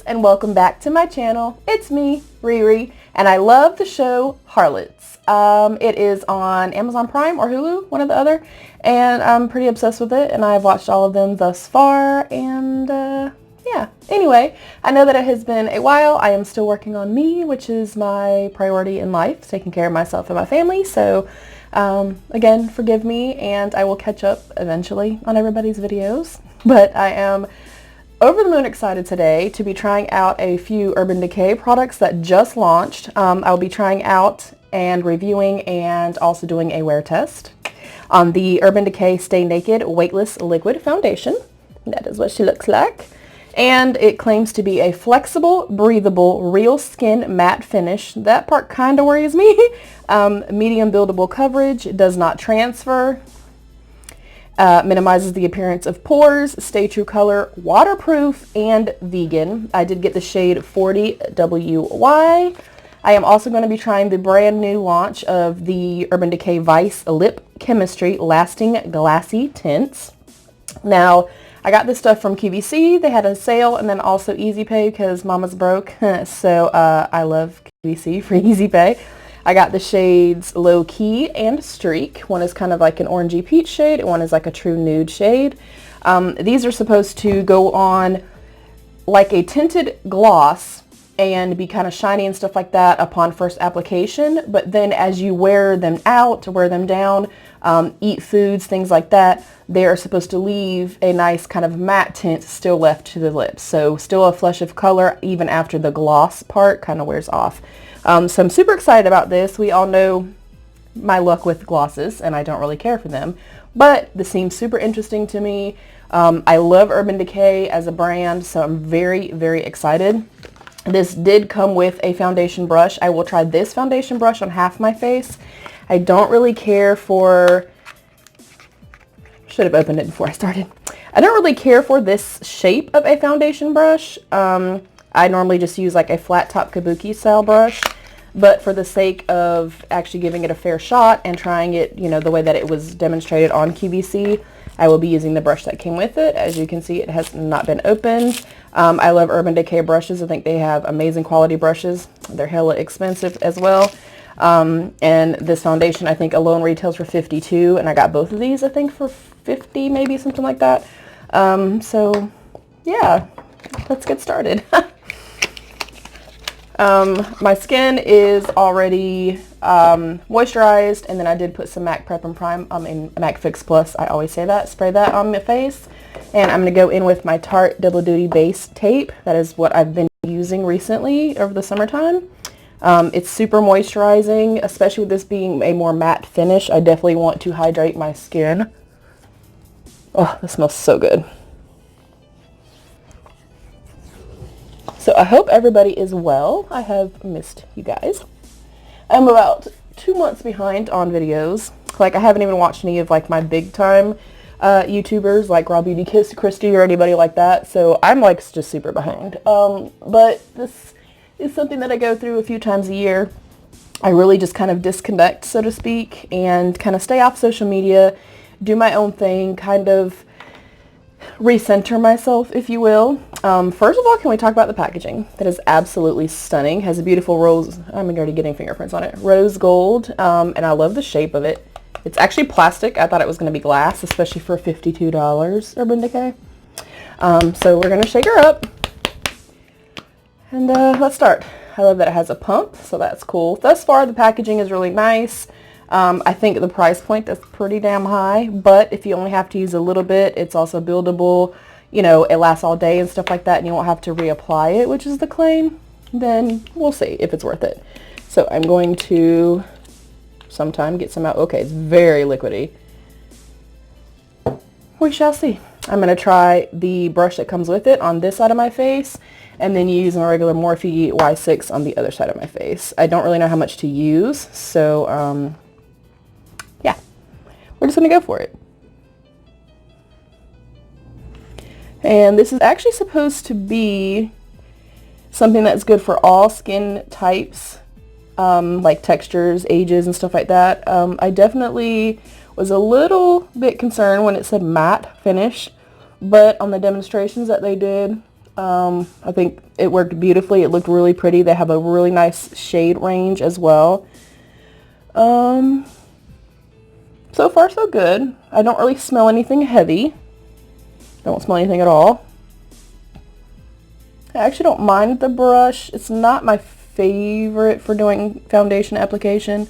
and welcome back to my channel. It's me, Riri, and I love the show Harlots. It is on Amazon Prime or Hulu, one or the other, and I'm pretty obsessed with it, and I've watched all of them thus far, and yeah. Anyway, I know that it has been a while. I am still working on me, which is my priority in life, taking care of myself and my family, so again, forgive me, and I will catch up eventually on everybody's videos, but I am over the moon excited today to be trying out a few Urban Decay products that just launched. I'll be trying out and reviewing and also doing a wear test on the Urban Decay Stay Naked Weightless Liquid Foundation. That is what she looks like. And it claims to be a flexible, breathable, real skin matte finish. That part kind of worries me. Medium buildable coverage, does not transfer. Minimizes the appearance of pores, stay true color, waterproof, and vegan. I did get the shade 40WY. I am also going to be trying the brand new launch of the Urban Decay Vice Lip Chemistry Lasting Glossy Tints. Now, I got this stuff from QVC. They had a sale, and then also Easy Pay because mama's broke. So I love QVC for Easy Pay. I got the shades Low Key and Streak. One is kind of like an orangey peach shade, and one is like a true nude shade. These are supposed to go on like a tinted gloss and be kind of shiny and stuff like that upon first application, but then as you wear them out, wear them down, eat foods, things like that, they are supposed to leave a nice kind of matte tint still left to the lips. So still a flush of color even after the gloss part kind of wears off. So I'm super excited about this. We all know my luck with glosses, and I don't really care for them, but this seems super interesting to me. I love Urban Decay as a brand, so I'm very, very excited. This did come with a foundation brush. I will try this foundation brush on half my face. I don't really care for, should have opened it before I started. I don't really care for this shape of a foundation brush. I normally just use like a flat top kabuki style brush, but for the sake of actually giving it a fair shot and trying it, you know, the way that it was demonstrated on QVC, I will be using the brush that came with it. As you can see, it has not been opened. I love Urban Decay brushes. I think they have amazing quality brushes. They're hella expensive as well. And this foundation, I think alone retails for $52, and I got both of these, I think, for $50, maybe something like that. So yeah, let's get started. My skin is already moisturized, and then I did put some MAC Prep and Prime, MAC Fix Plus, I always say that, spray that on my face. And I'm going to go in with my Tarte Double Duty Base Tape. That is what I've been using recently over the summertime. It's super moisturizing, especially with this being a more matte finish. I definitely want to hydrate my skin. Oh, this smells so good. So I hope everybody is well. I have missed you guys. I'm about 2 months behind on videos. Like, I haven't even watched any of like my big time YouTubers like Raw Beauty Kiss Christy or anybody like that. So I'm like just super behind. But this is something that I go through a few times a year. I really just kind of disconnect, so to speak, and kind of stay off social media, do my own thing, kind of recenter myself, if you will. First of all, can we talk about the packaging? That is absolutely stunning. Has a beautiful rose, I'm already getting fingerprints on it, rose gold, and I love the shape of it. It's actually plastic. I thought it was going to be glass, especially for $52 Urban Decay. So we're going to shake her up, and let's start. I love that it has a pump, so that's cool. Thus far, the packaging is really nice. I think the price point is pretty damn high, but if you only have to use a little bit, it's also buildable, you know, it lasts all day and stuff like that, and you won't have to reapply it, which is the claim. Then we'll see if it's worth it. So I'm going to sometime get some out. Okay, it's very liquidy. We shall see. I'm going to try the brush that comes with it on this side of my face, and then use my regular Morphe Y6 on the other side of my face. I don't really know how much to use, so yeah, we're just going to go for it. And this is actually supposed to be something that's good for all skin types, like textures, ages, and stuff like that. I definitely was a little bit concerned when it said matte finish, but on the demonstrations that they did, I think it worked beautifully. It looked really pretty. They have a really nice shade range as well. So far so good. I don't really smell anything heavy. Don't smell anything at all. I actually don't mind the brush. It's not my favorite for doing foundation application.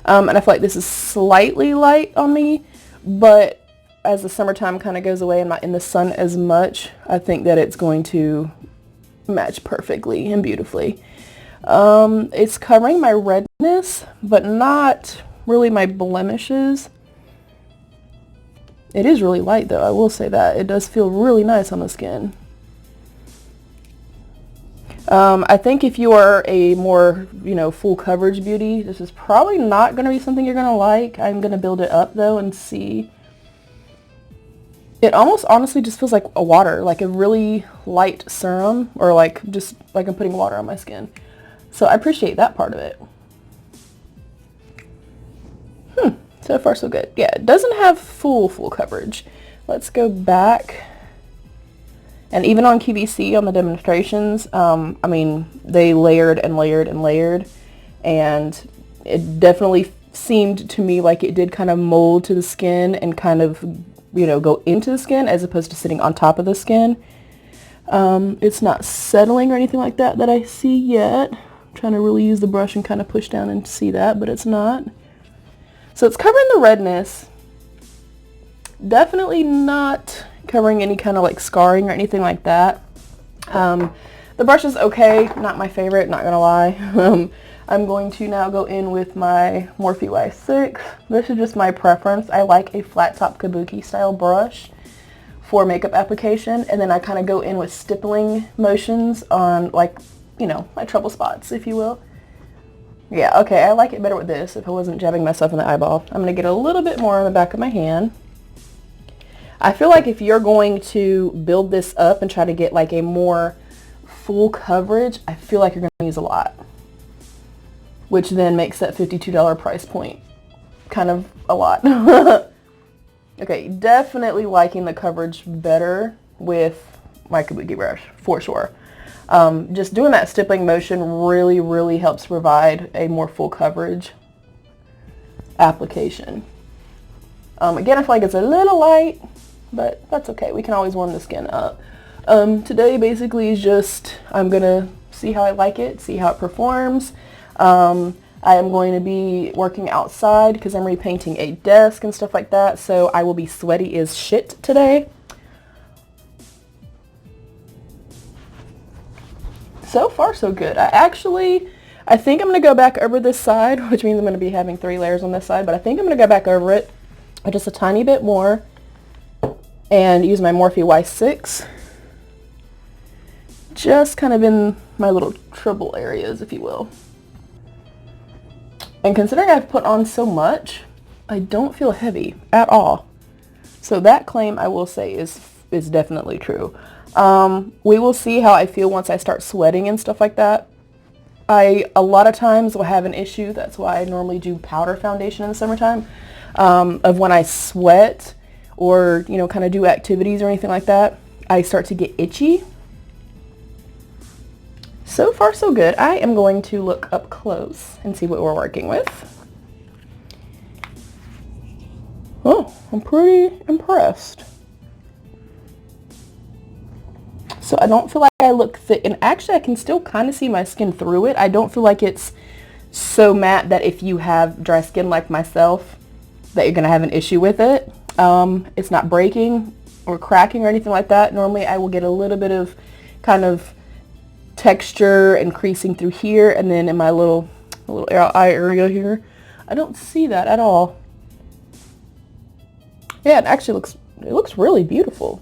And I feel like this is slightly light on me, but as the summertime kind of goes away and I'm not in the sun as much, I think that it's going to match perfectly and beautifully. It's covering my redness, but not really my blemishes. It is really light though, I will say that. It does feel really nice on the skin. I think if you are a more, full coverage beauty, this is probably not going to be something you're going to like. I'm going to build it up though and see. It almost honestly just feels like a water, like a really light serum, or like just like I'm putting water on my skin. So I appreciate that part of it. So far so good. Yeah, it doesn't have full coverage. Let's go back. And even on QVC on the demonstrations, I mean, they layered and layered and layered, and it definitely seemed to me like it did kind of mold to the skin and kind of, go into the skin as opposed to sitting on top of the skin. It's not settling or anything like that I see yet. I'm trying to really use the brush and kind of push down and see that, but it's not. So it's covering the redness. Definitely not covering any kind of like scarring or anything like that. The brush is okay, not my favorite, not gonna lie. I'm going to now go in with my Morphe Y6. This is just my preference. I like a flat top kabuki style brush for makeup application, and then I kind of go in with stippling motions on like, my trouble spots, if you will. Yeah, okay, I like it better with this if I wasn't jabbing myself in the eyeball. I'm gonna get a little bit more on the back of my hand. I feel like if you're going to build this up and try to get like a more full coverage, I feel like you're going to use a lot, which then makes that $52 price point kind of a lot. Okay, definitely liking the coverage better with my kabuki brush, for sure. Just doing that stippling motion really helps provide a more full coverage application. Again, I feel like it's a little light, but that's okay. We can always warm the skin up. Today basically is just, I'm going to see how I like it, see how it performs. I am going to be working outside because I'm repainting a desk and stuff like that, so I will be sweaty as shit today. So far so good. I think I'm going to go back over this side, which means I'm going to be having 3 layers on this side, but I think I'm going to go back over it just a tiny bit more and use my Morphe Y6 just kind of in my little trouble areas, if you will. And considering I've put on so much, I don't feel heavy at all. So that claim, I will say, is definitely true. We will see how I feel once I start sweating and stuff like that. A lot of times will have an issue, that's why I normally do powder foundation in the summertime, of when I sweat or, kind of do activities or anything like that, I start to get itchy. So far so good. I am going to look up close and see what we're working with. Oh, I'm pretty impressed. So I don't feel like I look thick, and actually I can still kind of see my skin through it. I don't feel like it's so matte that if you have dry skin like myself, that you're going to have an issue with it. It's not breaking or cracking or anything like that. Normally I will get a little bit of kind of texture and creasing through here, and then in my little eye area here, I don't see that at all. Yeah, it actually looks really beautiful.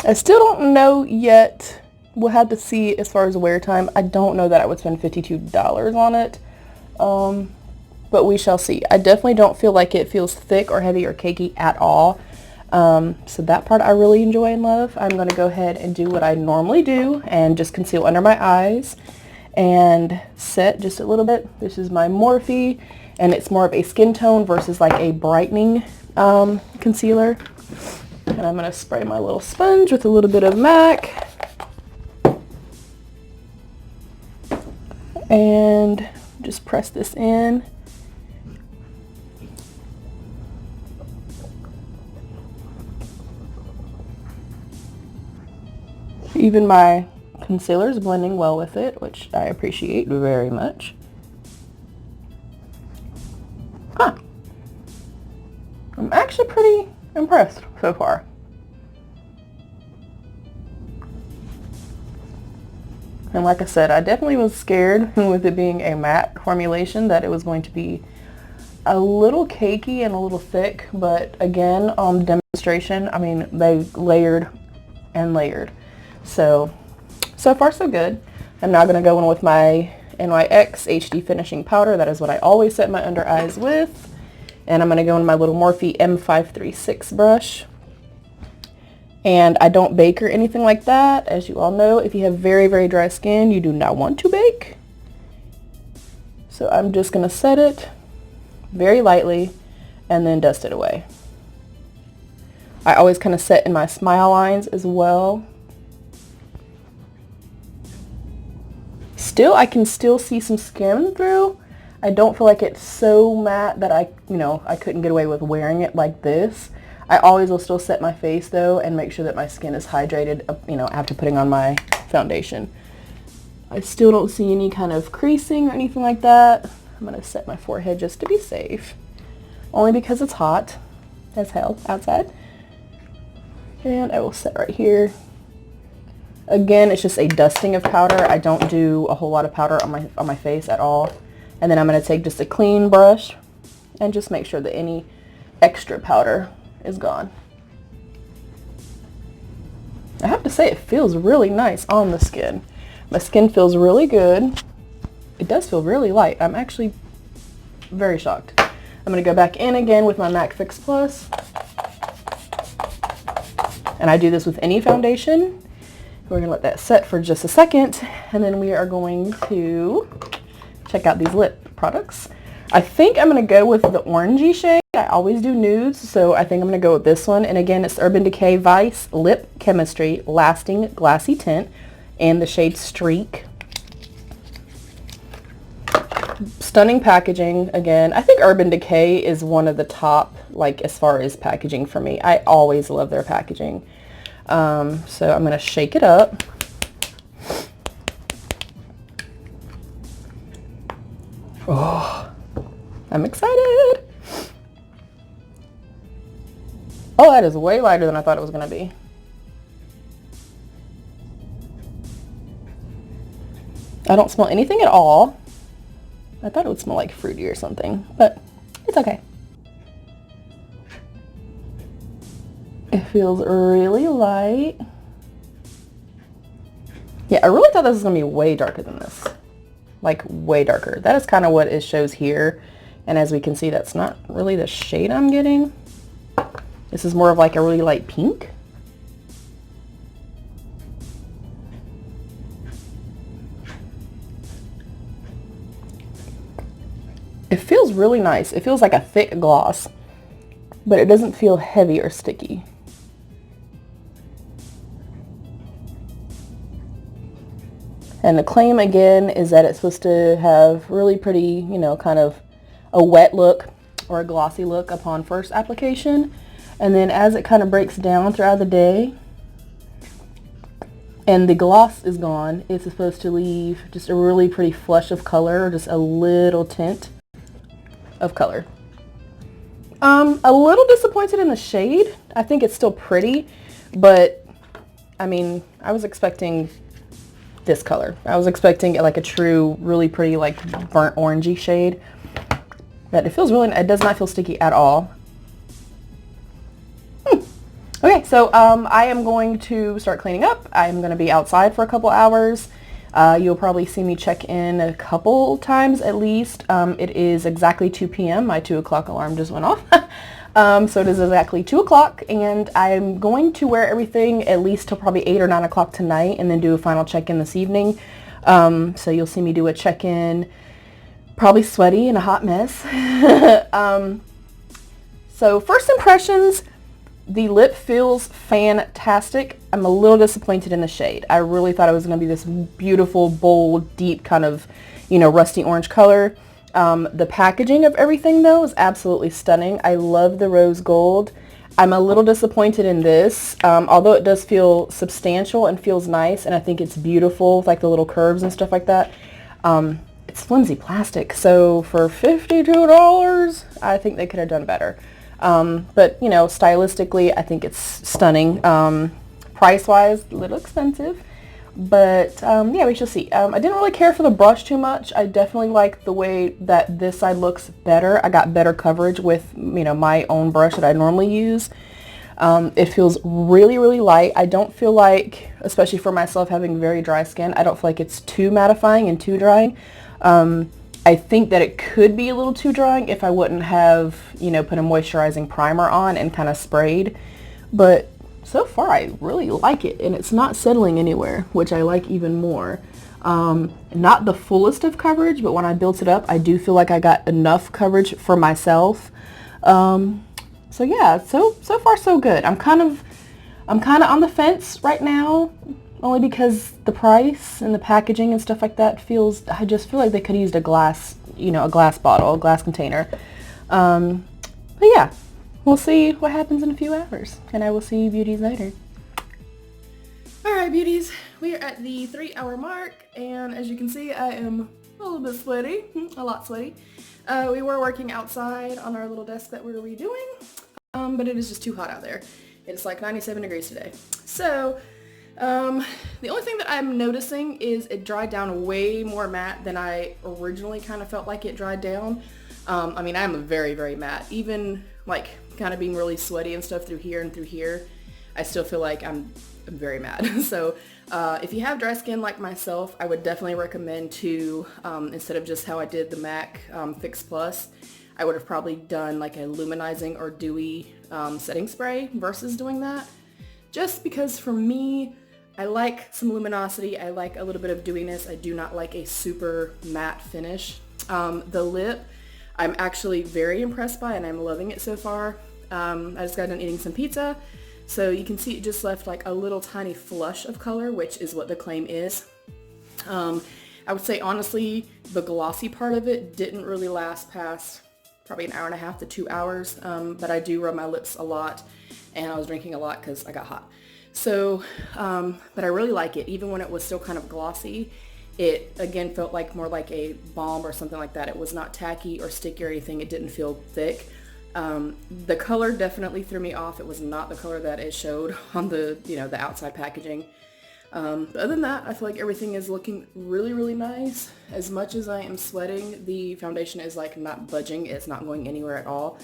I still don't know yet. We'll have to see as far as wear time. I don't know that I would spend $52 on it, but we shall see. I definitely don't feel like it feels thick or heavy or cakey at all. So that part I really enjoy and love. I'm going to go ahead and do what I normally do and just conceal under my eyes and set just a little bit. This is my Morphe, and it's more of a skin tone versus like a brightening concealer. And I'm going to spray my little sponge with a little bit of MAC. And just press this in. Even my concealer is blending well with it, which I appreciate very much. Huh. I'm actually pretty impressed so far. And like I said, I definitely was scared with it being a matte formulation that it was going to be a little cakey and a little thick, but again, on demonstration, I mean, they layered and layered. So far so good. I'm now going to go in with my NYX HD Finishing Powder. That is what I always set my under eyes with. And I'm going to go in my little Morphe M536 brush. And I don't bake or anything like that. As you all know, if you have very, very dry skin, you do not want to bake. So I'm just going to set it very lightly and then dust it away. I always kind of set in my smile lines as well. Still, I can still see some skin through. I don't feel like it's so matte that I couldn't get away with wearing it like this. I always will still set my face though and make sure that my skin is hydrated, after putting on my foundation. I still don't see any kind of creasing or anything like that. I'm going to set my forehead just to be safe. Only because it's hot as hell outside. And I will set right here. Again, it's just a dusting of powder. I don't do a whole lot of powder on my face at all. And then I'm going to take just a clean brush and just make sure that any extra powder is gone. I have to say, it feels really nice on the skin. My skin feels really good. It does feel really light. I'm actually very shocked. I'm going to go back in again with my MAC Fix Plus. And I do this with any foundation. We're going to let that set for just a second, and then we are going to check out these lip products. I think I'm going to go with the orangey shade. I always do nudes, so I think I'm going to go with this one. And again, it's Urban Decay Vice Lip Chemistry Lasting Glassy Tint in the shade Streak. Stunning packaging. Again, I think Urban Decay is one of the top, as far as packaging for me. I always love their packaging. So I'm going to shake it up. Oh, I'm excited. Oh, that is way lighter than I thought it was going to be. I don't smell anything at all. I thought it would smell like fruity or something, but it's okay. It feels really light. Yeah, I really thought this was going to be way darker than this. Like, way darker. That is kind of what it shows here. And as we can see, that's not really the shade I'm getting. This is more of like a really light pink. It feels really nice. It feels like a thick gloss, but it doesn't feel heavy or sticky. And the claim again is that it's supposed to have really pretty, kind of a wet look or a glossy look upon first application. And then as it kind of breaks down throughout the day and the gloss is gone, it's supposed to leave just a really pretty flush of color, or just a little tint of color. A little disappointed in the shade. I think it's still pretty, but I mean, I was expecting this color. I was expecting like a true, really pretty, like burnt orangey shade. But it feels really, it does not feel sticky at all. Okay, so I am going to start cleaning up. I am going to be outside for a couple hours. You'll probably see me check in a couple times at least. It is exactly 2 p.m. My 2 o'clock alarm just went off. So it is exactly 2 o'clock, and I'm going to wear everything at least till probably 8 or 9 o'clock tonight, and then do a final check-in this evening. So you'll see me do a check-in, probably sweaty and a hot mess. So first impressions, The lip feels fantastic. I'm a little disappointed in the shade. I really thought it was going to be this beautiful, bold, deep kind of, you know, rusty orange color. The packaging of everything, though, is absolutely stunning. I love the rose gold. I'm a little disappointed in this, although it does feel substantial and feels nice, and I think it's beautiful, with, like the little curves and stuff like that. It's flimsy plastic, so for $52, I think they could have done better. But, you know, stylistically, I think it's stunning. Price-wise, a little expensive. But, yeah, we shall see. I didn't really care for the brush too much. I definitely like the way that this side looks better. I got better coverage with, you know, my own brush that I normally use. It feels really, really light. I don't feel like, especially for myself having very dry skin, I don't feel like it's too mattifying and too drying. I think that it could be a little too drying if I wouldn't have, you know, put a moisturizing primer on and kind of sprayed. But so far I really like it, and it's not settling anywhere, which I like even more. Not the fullest of coverage, but when I built it up, I do feel like I got enough coverage for myself. So yeah, so far so good. I'm kind of on the fence right now, only because the price and the packaging and stuff like that I just feel like they could have used a glass, you know, a glass bottle, a glass container. But yeah, we'll see what happens in a few hours, and I will see you beauties later. Alright beauties, we are at the 3-hour mark, and as you can see, I am a little bit sweaty, a lot sweaty. We were working outside on our little desk that we were redoing, but it is just too hot out there. It's like 97 degrees today. So, the only thing that I'm noticing is it dried down way more matte than I originally kind of felt like it dried down. I mean, I'm very, very matte. Even like kind of being really sweaty and stuff through here and through here, I still feel like I'm very matte. So if you have dry skin like myself, I would definitely recommend to, instead of just how I did the MAC Fix Plus, I would have probably done like a luminizing or dewy setting spray versus doing that. Just because for me, I like some luminosity, I like a little bit of dewiness, I do not like a super matte finish. The lip, I'm actually very impressed by, and I'm loving it so far. I just got done eating some pizza, so you can see it just left like a little tiny flush of color, which is what the claim is. I would say honestly, the glossy part of it didn't really last past probably an hour and a half to 2 hours, but I do rub my lips a lot, and I was drinking a lot because I got hot. So, but I really like it. Even when it was still kind of glossy, it again felt like more like a balm or something like that. It was not tacky or sticky or anything. It didn't feel thick. The color definitely threw me off. It was not the color that it showed on the, you know, the outside packaging. But other than that, I feel like everything is looking really, really nice. As much as I am sweating, the foundation is like not budging. It's not going anywhere at all.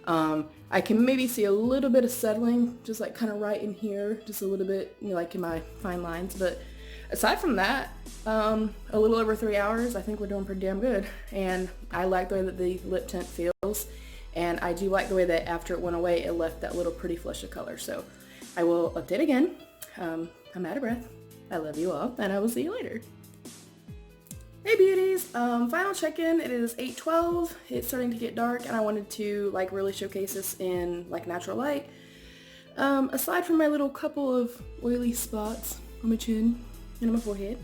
I can maybe see a little bit of settling, just like kind of right in here, just a little bit, you know, like in my fine lines. But aside from that, a little over 3 hours, I think we're doing pretty damn good. And I like the way that the lip tint feels. And I do like the way that after it went away, it left that little pretty flush of color. So I will update again. I'm out of breath. I love you all, and I will see you later. Hey beauties, final check-in. It is 8:12. It's starting to get dark, and I wanted to like really showcase this in like natural light. Aside from my little couple of oily spots on my chin and on my forehead,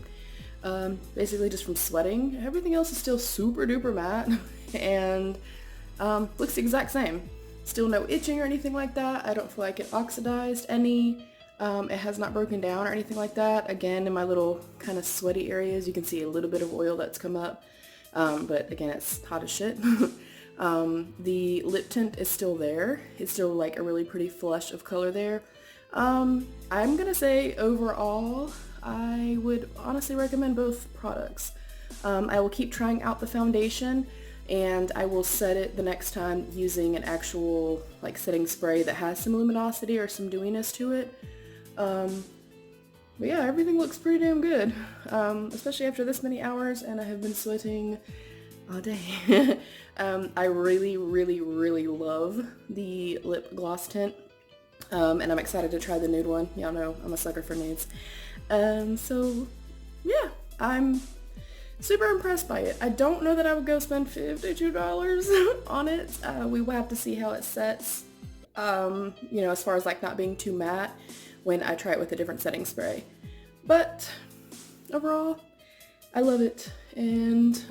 basically just from sweating, everything else is still super duper matte and looks the exact same. Still no itching or anything like that. I don't feel like it oxidized any. It has not broken down or anything like that. Again, in my little kind of sweaty areas, you can see a little bit of oil that's come up. But again, it's hot as shit. The lip tint is still there. It's still like a really pretty flush of color there. I'm gonna say overall, I would honestly recommend both products. I will keep trying out the foundation, and I will set it the next time using an actual like setting spray that has some luminosity or some dewiness to it. But yeah, everything looks pretty damn good, especially after this many hours, and I have been sweating all day. I really, really, really love the lip gloss tint, and I'm excited to try the nude one. Y'all know I'm a sucker for nudes. So yeah, I'm super impressed by it. I don't know that I would go spend $52 on it. We will have to see how it sets you know, as far as like not being too matte when I try it with a different setting spray. But overall, I love it. And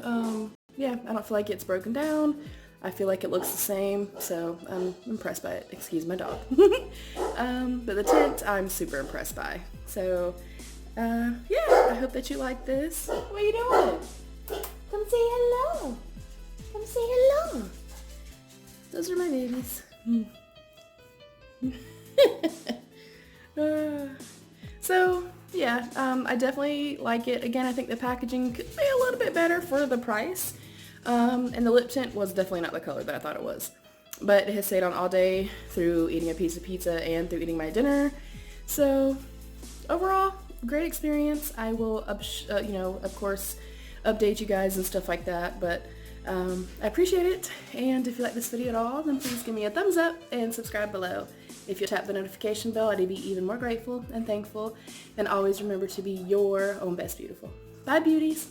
yeah, I don't feel like it's broken down. I feel like it looks the same, so I'm impressed by it. Excuse my dog. But the tint, I'm super impressed by. So yeah, I hope that you like this. What are you doing? Come say hello. Come say hello. Those are my babies. So yeah, I definitely like it. Again, I think the packaging could be a little bit better for the price. And the lip tint was definitely not the color that I thought it was. But it has stayed on all day through eating a piece of pizza and through eating my dinner. So overall, great experience. I will, you know, of course, update you guys and stuff like that. But I appreciate it. And if you like this video at all, then please give me a thumbs up and subscribe below. If you tap the notification bell, I'd be even more grateful and thankful. And always remember to be your own best beautiful. Bye, beauties.